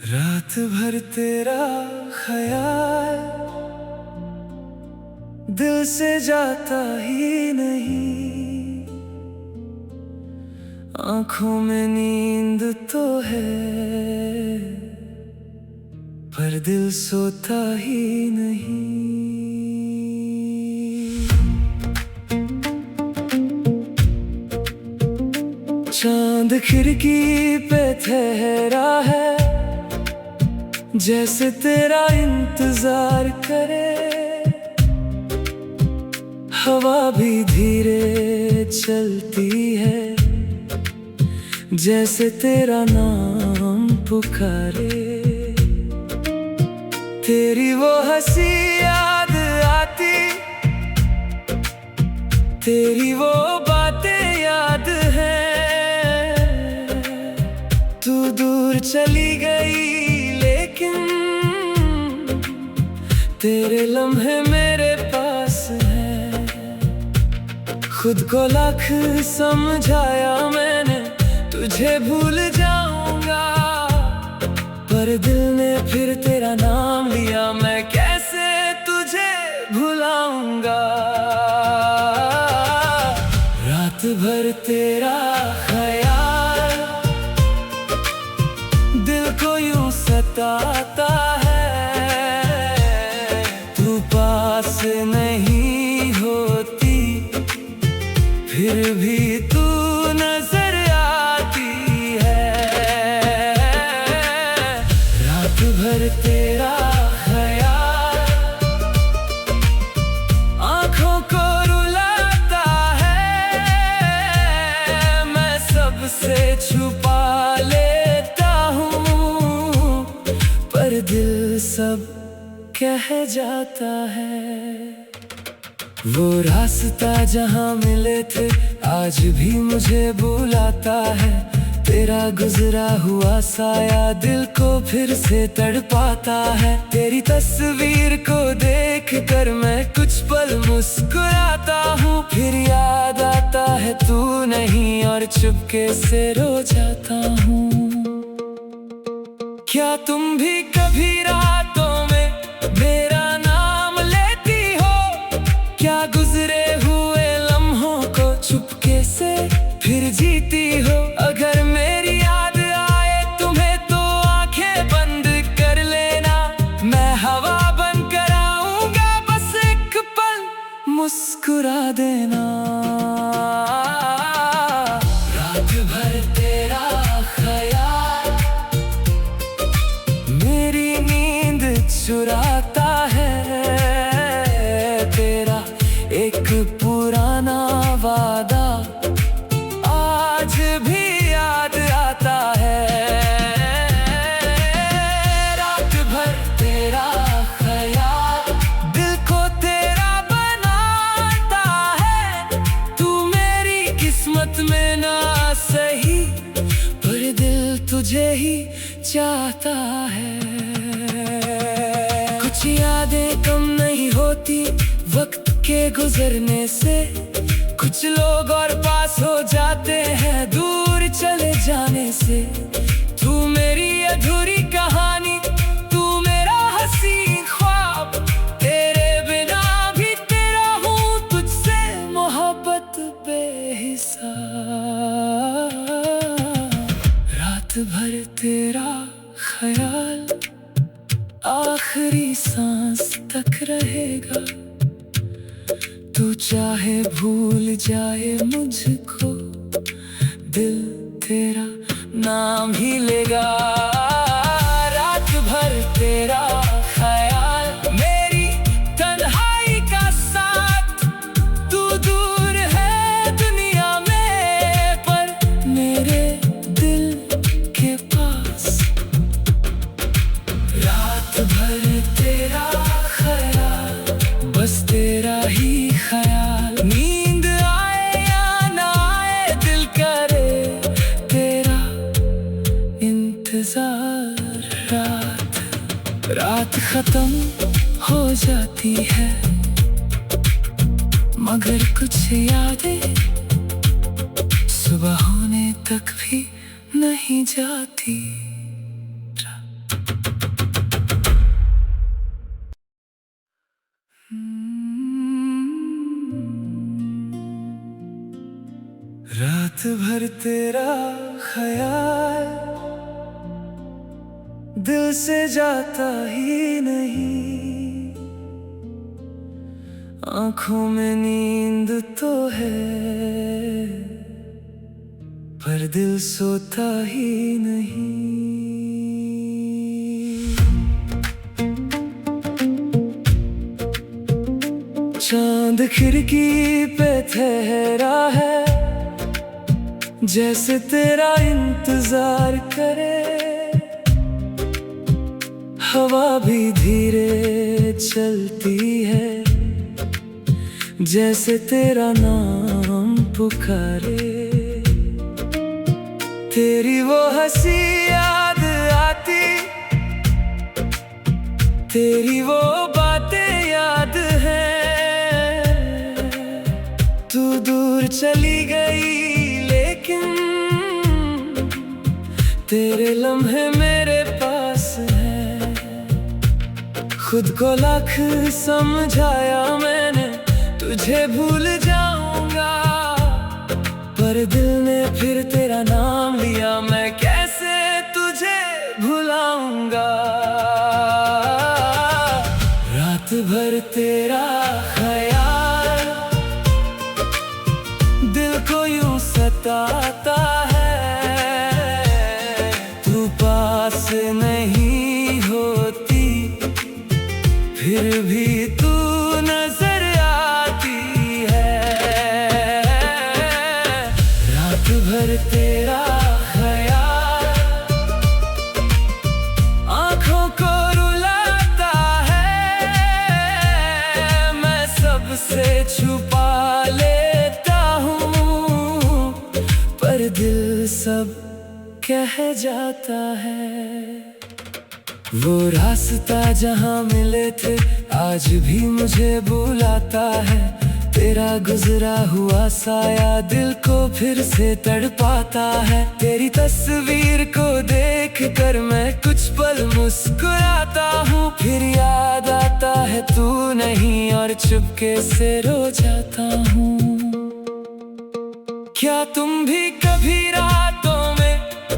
रात भर तेरा ख्याल दिल से जाता ही नहीं। आंखों में नींद तो है पर दिल सोता ही नहीं। चांद खिड़की पे ठहरा है जैसे तेरा इंतजार करे। हवा भी धीरे चलती है जैसे तेरा नाम पुकारे। तेरी वो हंसी याद आती, तेरी वो बातें याद हैं। तू दूर चली गई लेकिन तेरे लम्हे मेरे पास हैं। खुद को लाख समझाया मैंने तुझे भूल जाऊंगा, पर दिल ने फिर तेरा नाम लिया। मैं कैसे तुझे भुलाऊंगा। रात भर तेरा ख्याल दिल को यूं सताता है। तू पास नहीं होती फिर भी तू नजर आती है। रात भर तेरा ख्याल आंखों को रुलाता है। मैं सबसे छुपा लेता हूँ पर दिल सब कह जाता है। वो रास्ता जहाँ मिले थे आज भी मुझे बुलाता है। तेरा गुजरा हुआ साया दिल को फिर से तड़पाता है। तेरी तस्वीर को देख कर मैं कुछ पल मुस्कुराता हूँ, फिर याद आता है तू नहीं और चुपके से रो जाता हूँ। क्या तुम भी कभी रातों में मेरा नाम लेती हो? क्या गुजरे हुए लम्हों को चुपके से फिर जीती हो? अगर मेरी याद आए तुम्हें तो आंखें बंद कर लेना। मैं हवा बन कर आऊंगा, बस एक पल मुस्कुरा देना। रात भर तेरा ख्याल मेरी नींद चुराता है। तेरा एक पुराना वादा आज भी याद आता है। रात भर तेरा ख्याल दिल को तेरा बनाता है। तू मेरी किस्मत में ना सही पर दिल तुझे ही चाहता है। कुछ यादें कम नहीं होती वक्त के गुजरने से। कुछ लोग और पास हो जाते हैं दूर चले जाने से। तू मेरी अधूरी कहानी, तू मेरा हसीन ख्वाब। तेरे बिना भी तेरा हूँ, तुझसे मोहब्बत बेहिसाब। रात भर तेरा ख्याल आखिरी सांस तक रहेगा। तू चाहे भूल जाए मुझको, दिल तेरा नाम ही लेगा। रात भर तेरा ख्याल मेरी तन्हाई का साथ। तू दूर है दुनिया में पर मेरे दिल के पास। रात भर तेरा ख्याल बस तेरा ही ख्याल। नींद आए या ना आए दिल करे तेरा इंतजार। रात खत्म हो जाती है मगर कुछ यादें तेरा। रात भर तेरा ख्याल दिल से जाता ही नहीं, आंखों में नींद तो है पर दिल सोता ही नहीं। चांद खिड़की पे ठहरा है, जैसे तेरा इंतजार करे। हवा भी धीरे चलती है, जैसे तेरा नाम पुकारे। तेरी वो हंसी याद आती, तेरी वो बातें याद हैं। तू दूर चली गई लेकिन तेरे लम्हे मेरे पास हैं। खुद को लाख समझाया मैंने, तुझे भूल जाऊंगा, पर दिल ने फिर तेरा नाम लिया। मैं कैसे तुझे भुलाऊंगा। रात भर तेरा ख्याल दिल को यूं सताता है। तू पास नहीं होती फिर भी तू नजर आती है। रात भर तेरा ख्याल आँखों को रुलाता है। मैं सबसे छुपा लेता हूँ पर दिल सब कह जाता है। वो रास्ता जहाँ मिले थे आज भी मुझे बुलाता है। तेरा गुजरा हुआ साया दिल को फिर से तड़पाता है। तेरी तस्वीर को देख कर मैं कुछ पल मुस्कुराता हूँ, फिर याद आता है तू नहीं और चुपके से रो जाता हूँ। क्या तुम भी कभी रातों में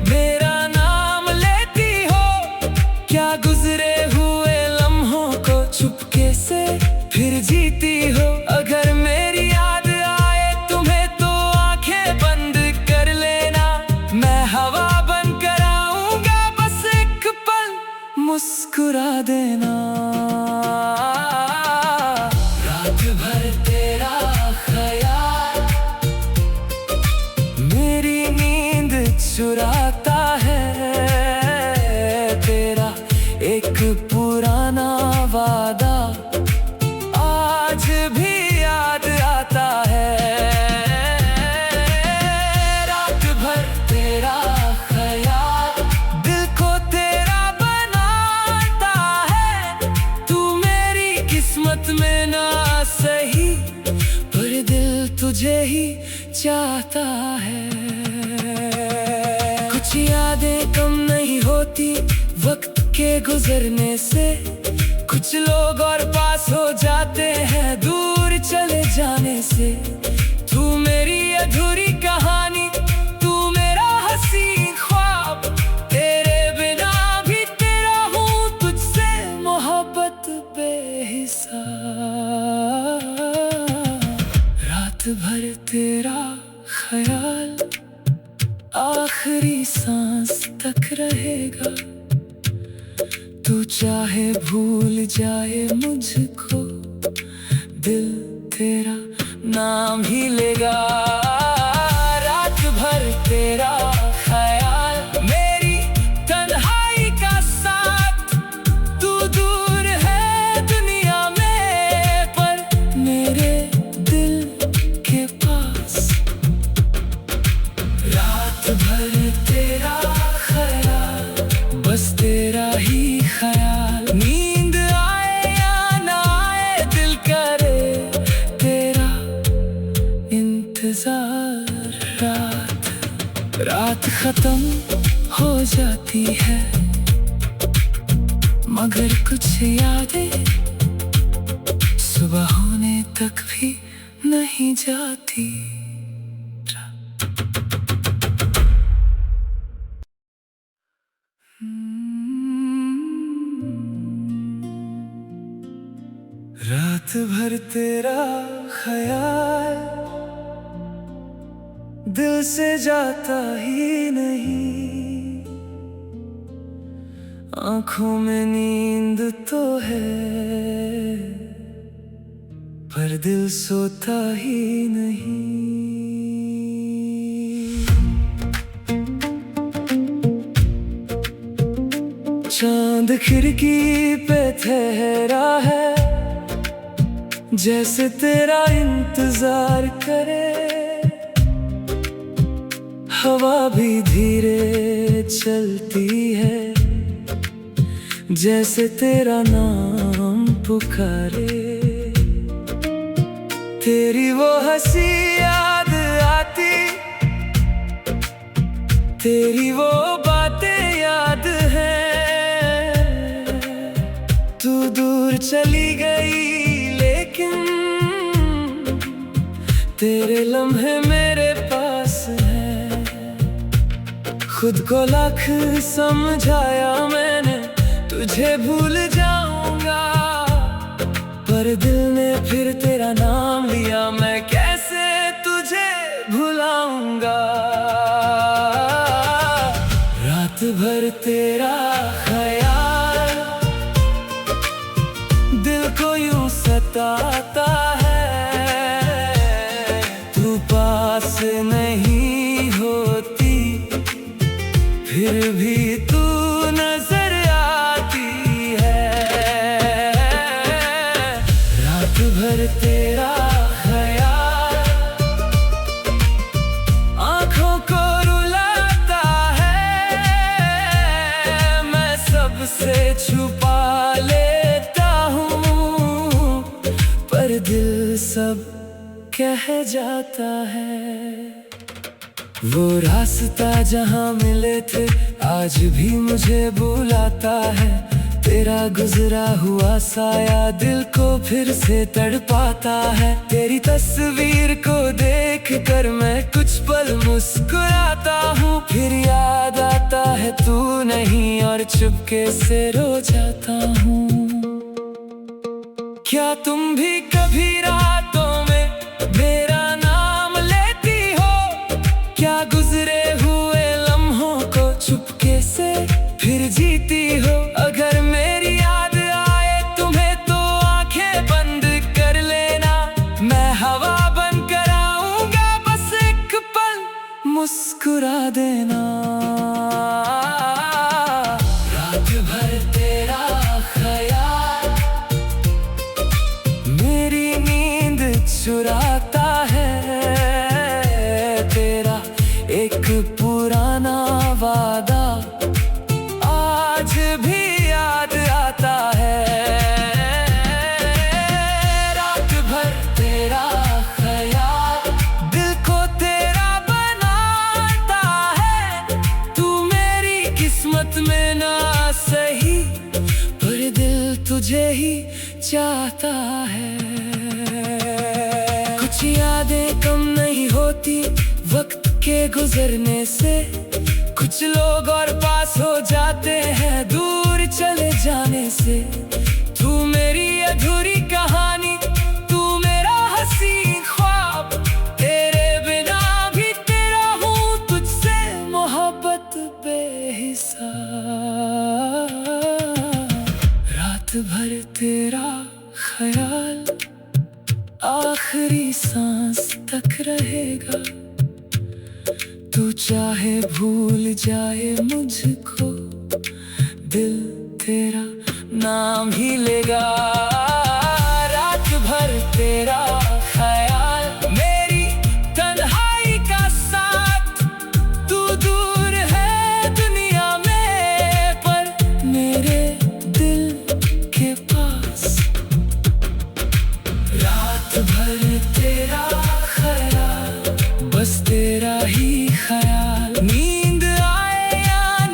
मेरा नाम लेती हो? क्या गुजरे हुए लम्हों को चुपके से फिर जीती हो? अगर मेरी याद आए तुम्हें तो आंखें बंद कर लेना। मैं हवा बन कर आऊंगा, बस एक पल मुस्कुरा देना। रात भर तेरा ख्याल मेरी नींद चुराता है। तेरा एक पुराना वादा आज भी याद आता है। रात भर तेरा ख्याल दिल को तेरा बनाता है। तू मेरी किस्मत में ना सही पर दिल तुझे ही चाहता है। कुछ यादें कम नहीं होती वक्त के गुजरने से। कुछ लोग और पास हो जाते हैं दूर चले जाने से। तू मेरी अधूरी कहानी, तू मेरा हसीन ख्वाब। तेरे बिना भी तेरा हूँ, तुझसे मोहब्बत बेहिसाब। रात भर तेरा ख्याल आखिरी सांस तक रहेगा। तू चाहे भूल जाए मुझको, दिल तेरा नाम ही लेगा। रात भर तेरा ख्याल मेरी तन्हाई का साथ। तू दूर है दुनिया में पर मेरे दिल के पास। रात भर तेरा ख्याल बस तेरा ही ख्याल। नींद आए या ना आए दिल करे तेरा इंतजार। रात खत्म हो जाती है, मगर कुछ यादें सुबह होने तक भी नहीं जाती। रात भर तेरा ख्याल दिल से जाता ही नहीं, आंखों में नींद तो है पर दिल सोता ही नहीं। चांद खिड़की पे ठहरा है, जैसे तेरा इंतजार करे। हवा भी धीरे चलती है, जैसे तेरा नाम पुकारे। तेरी वो हंसी याद आती, तेरी वो बातें याद हैं। तू दूर चली गई लेकिन तेरे लम्हे मेरे पास हैं। खुद को लाख समझाया मैंने, तुझे भूल जाऊंगा, पर दिल ने फिर तेरा नाम लिया। मैं कैसे तुझे भुलाऊंगा। रात भर तेरा ख्याल दिल को यूं सताता है। तू पास नहीं होती फिर भी तू नजर आती है। रात भर तेरा ख्याल आंखों को रुलाता है। मैं सबसे छुपा लेता हूँ पर दिल सब कह जाता है। वो रास्ता जहाँ मिले थे आज भी मुझे बुलाता है। तेरा गुजरा हुआ साया दिल को फिर से तड़पाता है। तेरी तस्वीर को देख कर मैं कुछ पल मुस्कुराता हूँ, फिर याद आता है तू नहीं और चुपके से रो जाता हूँ। क्या तुम भी कभी रातों में मेरा नाम लेती हो? क्या गुजरे हुए लम्हों को चुपके से फिर जीती हो? अगर मेरी याद आए तुम्हें तो आंखें बंद कर लेना। मैं हवा बन कर आऊंगा, बस एक पल मुस्कुरा देना। रात भर तेरा ख्याल मेरी नींद चुराता है। तेरा एक पुराना वादा आज भी याद आता है। रात भर तेरा ख्याल दिल को तेरा बनाता है। तू मेरी किस्मत में ना सही पर दिल तुझे ही चाहता है। कुछ यादें कम नहीं होती वक्त के गुजरने से। कुछ लोग और पास हो जाते हैं दूर चले जाने से। तू मेरी अधूरी कहानी, तू मेरा हसीन ख्वाब। तेरे बिना भी तेरा हूँ, तुझसे मोहब्बत बेहिसाब। रात भर तेरा ख्याल आखिरी सांस तक रहेगा। तू चाहे भूल जाए मुझको, दिल तेरा नाम ही लेगा। रात भर तेरा ख्याल मेरी तन्हाई का साथ। तू दूर है दुनिया में पर मेरे दिल के पास। रात भर तेरा ख्याल, बस तेरा ही ख्याल। नींद आए या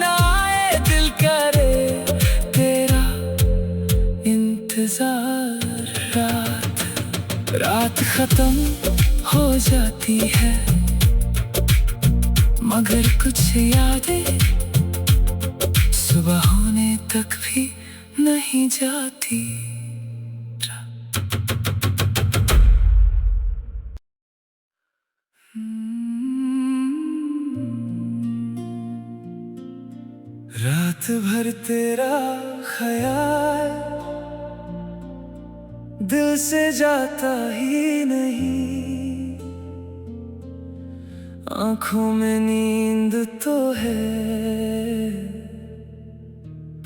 खत्म हो जाती है, मगर कुछ यादें सुबह होने तक भी नहीं जाती। रात भर तेरा ख्याल दिल से जाता ही नहीं, आंखों में नींद तो है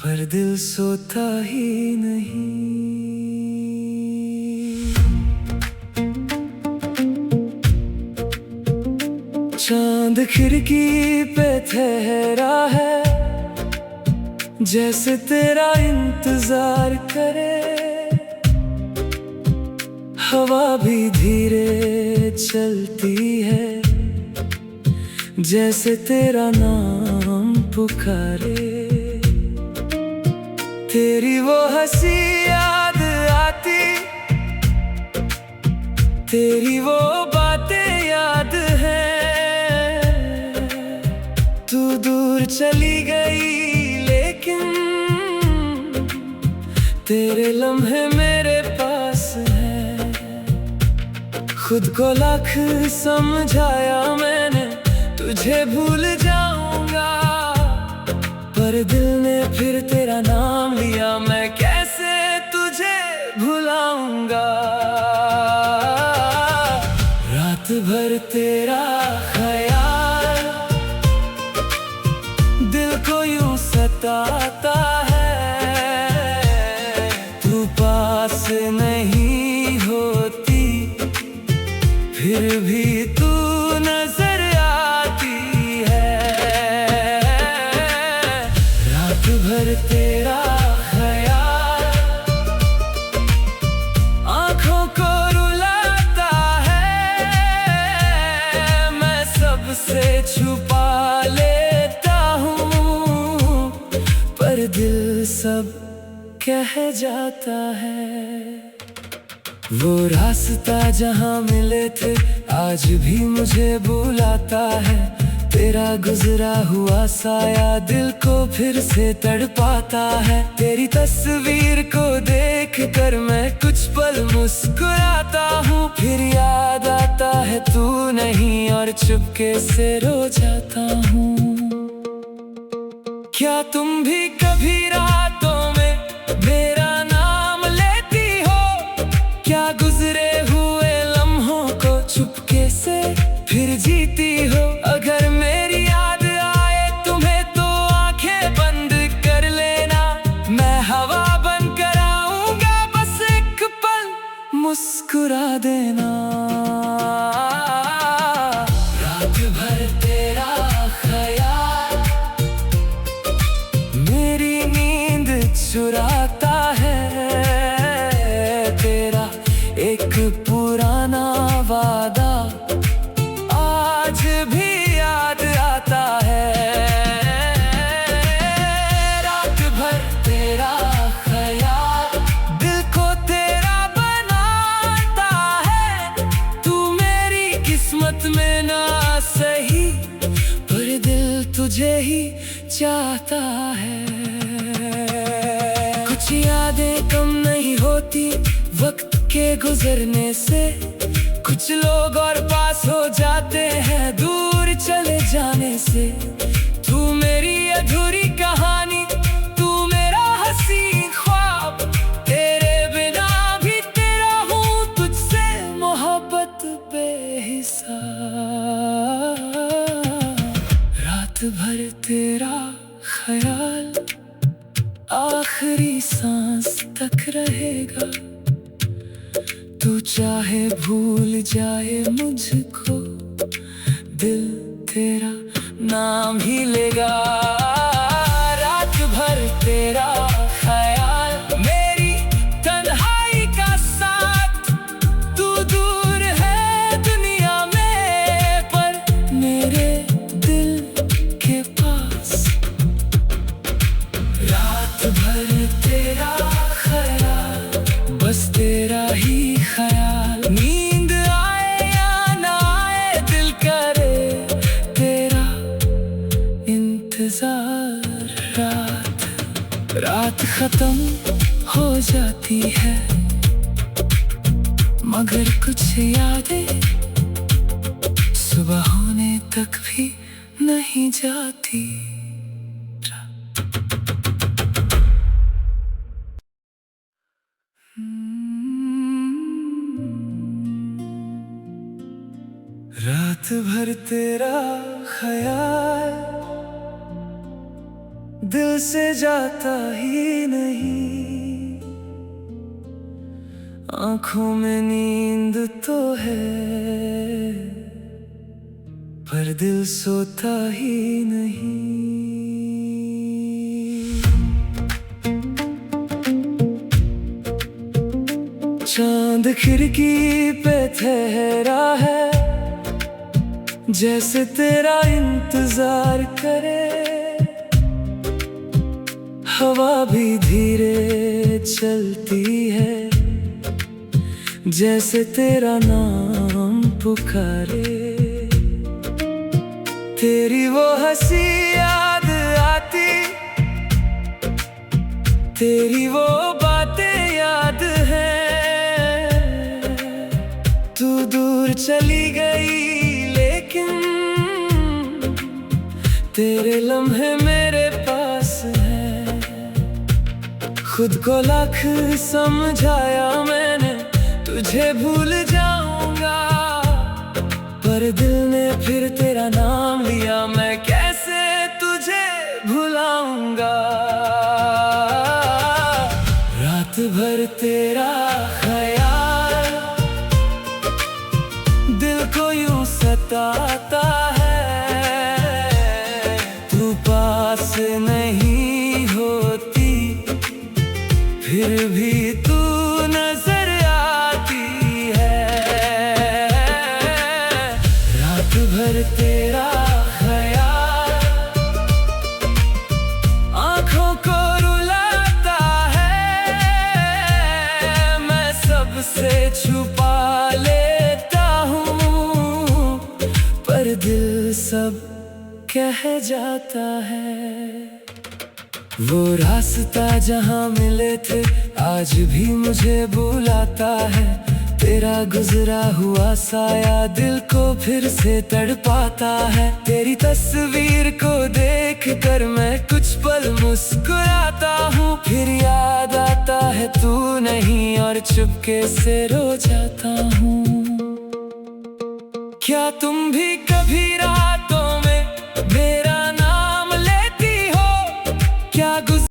पर दिल सोता ही नहीं। चांद खिड़की पे ठहरा है, जैसे तेरा इंतजार करे। हवा भी धीरे चलती है, जैसे तेरा नाम पुकारे। तेरी वो हंसी याद आती, तेरी वो बातें याद हैं। तू दूर चली गई लेकिन तेरे लम्हे मेरे पास हैं। खुद को लाख समझाया मैंने, तुझे भूल जाऊंगा, पर दिल ने फिर तेरा नाम लिया। मैं कैसे तुझे भुलाऊंगा। रात भर तेरा ख्याल दिल को यूं सताता है। तू पास नहीं होती फिर भी तू नजर आती है। रात भर तेरा ख्याल आंखों को रुलाता है। मैं सबसे छुपा लेता हूँ पर दिल सब कह जाता है। वो रास्ता जहाँ मिले थे आज भी मुझे बुलाता है। तेरा गुजरा हुआ साया दिल को फिर से तड़पाता है। तेरी तस्वीर को देख कर मैं कुछ पल मुस्कुराता हूँ, फिर याद आता है तू नहीं और चुपके से रो जाता हूँ। क्या तुम भी कभी रातों में मेरा नाम लेती हो? क्या गुजरे हुए लम्हों को चुपके से फिर जीती हो? अगर मेरी याद आए तुम्हें तो आंखें बंद कर लेना। मैं हवा बन कर आऊंगा, बस एक पल मुस्कुरा देना। रात भर तेरा ख्याल मेरी नींद चुराता है। तेरा एक पुराना वादा आज भी याद आता है। रात भर तेरा ख्याल दिल को तेरा बनाता है। तू मेरी किस्मत में ना सही पर दिल तुझे ही चाहता है। कुछ यादें कम नहीं होती वक्त के गुजरने से। कुछ लोग और पास हो जाते हैं दूर चले जाने से। तू मेरी अधूरी कहानी, तू मेरा हसीन ख्वाब। तेरे बिना भी तेरा हूँ, तुझसे मोहब्बत बेहिसाब। रात भर तेरा ख्याल आखिरी सांस तक रहेगा। तू चाहे भूल जाए मुझको, दिल तेरा नाम ही लेगा। रात भर तेरा ख्याल मेरी तन्हाई का साथ। तू दूर है दुनिया में पर मेरे दिल के पास। रात भर तेरा ख्याल, बस तेरा ही ख्याल। नींद खत्म हो जाती है, मगर कुछ यादें सुबह होने तक भी नहीं जाती। रात भर तेरा ख्याल दिल से जाता ही नहीं, आंखों में नींद तो है पर दिल सोता ही नहीं। चांद खिड़की पे ठहरा है, जैसे तेरा इंतजार करे। हवा भी धीरे चलती है, जैसे तेरा नाम पुकारे। तेरी वो हंसी याद आती, तेरी वो बातें याद हैं। तू दूर चली गई लेकिन तेरे लम्हे मेरे पास हैं। खुद को लाख समझाया मैंने, तुझे भूल जाऊंगा, पर दिल ने फिर तेरा नाम लिया। मैं कैसे तुझे भुलाऊंगा। रात भर तेरा ख्याल दिल को यूं सताता है। तू पास नहीं होती फिर भी तू नजर आती है। रात भर तेरा ख्याल आंखों को रुलाता है। मैं सबसे छुपा लेता हूँ पर दिल सब कह जाता है। वो रास्ता जहाँ मिले थे आज भी मुझे बुलाता है। तेरा गुजरा हुआ साया दिल को फिर से तड़पाता है। तेरी तस्वीर को देख कर मैं कुछ पल मुस्कुराता हूँ, फिर याद आता है तू नहीं और चुपके से रो जाता हूँ। क्या तुम भी कभी